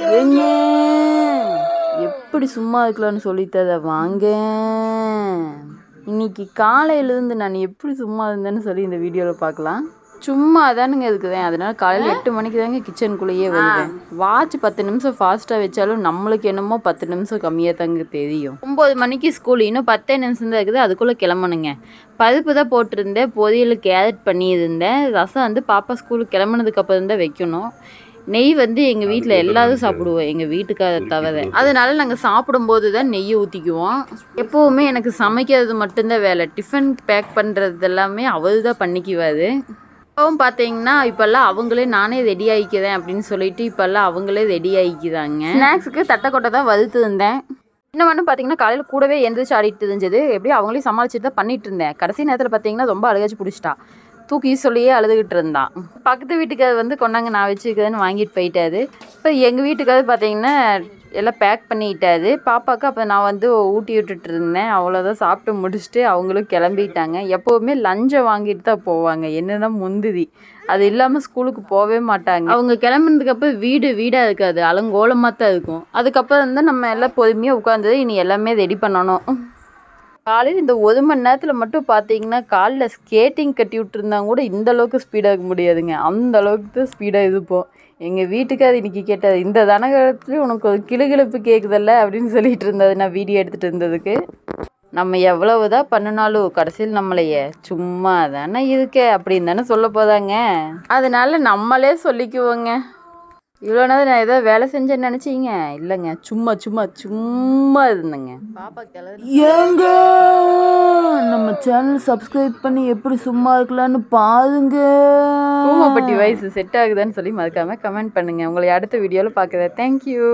ஏங்க எப்படி சும்மா இருக்கலாம்னு சொல்லித்தத வாங்க. இன்னைக்கு காலையிலேருந்து நான் எப்படி சும்மா இருந்தேன்னு சொல்லி இந்த வீடியோவில் பார்க்கலாம். சும்மா தானுங்க இருக்குதேன். அதனால காலையில் 8 மணிக்கு தாங்க கிச்சனுக்குள்ளேயே வருவேன். வாட்ச் 10 நிமிஷம் ஃபாஸ்ட்டாக வச்சாலும் நம்மளுக்கு என்னமோ 10 நிமிஷம் கம்மியாக தாங்க தெரியும். 9 மணிக்கு ஸ்கூல், இன்னும் 10 நிமிஷம் தான் இருக்குது, அதுக்குள்ளே கிளம்பணுங்க. பருப்பு தான் போட்டிருந்தேன், பொரியல் கேரட் பண்ணியிருந்தேன். ரசம் வந்து பாப்பா ஸ்கூலுக்கு கிளம்புனதுக்கு அப்புறம் தான் வைக்கணும். நெய் வந்து எங்கள் வீட்டில் எல்லாரும் சாப்பிடுவோம், எங்கள் வீட்டுக்கார தவிர. அதனால நாங்கள் சாப்பிடும்போது தான் நெய்யை ஊற்றிக்குவோம். எப்போவுமே எனக்கு சமைக்கிறது மட்டும்தான் வேலை. டிஃபன் பேக் பண்ணுறது எல்லாமே அவர் தான் பண்ணிக்குவார். இப்போவும் பார்த்தீங்கன்னா இப்போல்லாம் அவங்களே நானே ரெடி ஆகிக்கிறேன் அப்படின்னு சொல்லிட்டு இப்போல்லாம் அவங்களே ரெடி ஆகிக்கிறாங்க. ஸ்நாக்ஸுக்கு தட்டைக்கொட்டை தான் வறுத்து இருந்தேன். இன்னொன்று பார்த்தீங்கன்னா காலையில் கூடவே எந்திரிச்சு ஆடிட்டு இருந்துச்சு. எப்படியும் அவங்களையும் சமாளிச்சுட்டு தான் பண்ணிட்டு இருந்தேன். கடைசி நேரத்தில் பார்த்தீங்கன்னா ரொம்ப அழுகாச்சு பிடிச்சிட்டா. தூக்கி சொல்லியே அழுதுகிட்டு இருந்தான். பக்கத்து வீட்டுக்காரர் வந்து கொண்டாங்க நான் வச்சுக்கிறேன்னு வாங்கிட்டு போயிட்டாரு. இப்போ எங்கள் வீட்டுக்காரர் பார்த்தீங்கன்னா எல்லாம் பேக் பண்ணிட்டாரு. பாப்பாவுக்கு அப்போ நான் வந்து ஊட்டி விட்டுட்டு இருந்தேன். அவ்வளோதான், சாப்பிட்டு முடிச்சுட்டு அவங்களும் கிளம்பிட்டாங்க. எப்போவுமே லஞ்சை வாங்கிட்டு தான் போவாங்க. என்னென்னா முந்திரி அது இல்லாமல் ஸ்கூலுக்கு போகவே மாட்டாங்க. அவங்க கிளம்புனதுக்கப்புறம் வீடாக இருக்காது, அலங்கோலமாக தான் இருக்கும். அதுக்கப்புறம் வந்து நம்ம எல்லாம் பொறுமையாக உட்காந்து இனி எல்லாமே ரெடி பண்ணணும். காலையில் இந்த 1 மணி நேரத்தில் மட்டும் பார்த்தீங்கன்னா காலில் ஸ்கேட்டிங் கட்டி விட்டுருந்தாங்க கூட இந்த அளவுக்கு ஸ்பீடாக முடியாதுங்க. அந்த அளவுக்கு தான் ஸ்பீடாக இருப்போம். எங்கள் வீட்டுக்கார் இன்றைக்கி கேட்டார், இந்த தனகாலத்துலேயும் உனக்கு ஒரு கிளுகிழப்பு கேட்குதல்ல அப்படின்னு சொல்லிட்டு இருந்தது நான் வீடியோ எடுத்துகிட்டு இருந்ததுக்கு. நம்ம எவ்வளவு தான் பண்ணினாலும் கடைசியில் நம்மளையே சும்மா தானே இருக்க அப்படின்னு தானே சொல்ல போதாங்க. அதனால நம்மளே சொல்லிக்குவோங்க. இவ்வளோ நேரம் நான் ஏதோ வேலை செஞ்சேன்னு நினச்சிங்க? இல்லைங்க, சும்மா இருந்தேங்க. பாப்பா ஏங்க நம்ம சேனல் சப்ஸ்கிரைப் பண்ணி எப்படி சும்மா இருக்கலான்னு பாருங்க. ஊமப்பட்டி வயசு செட் ஆகுதான்னு சொல்லி மறக்காமல் கமெண்ட் பண்ணுங்கள். உங்களை அடுத்த வீடியோவில் பார்க்குறேன். தேங்க்யூ.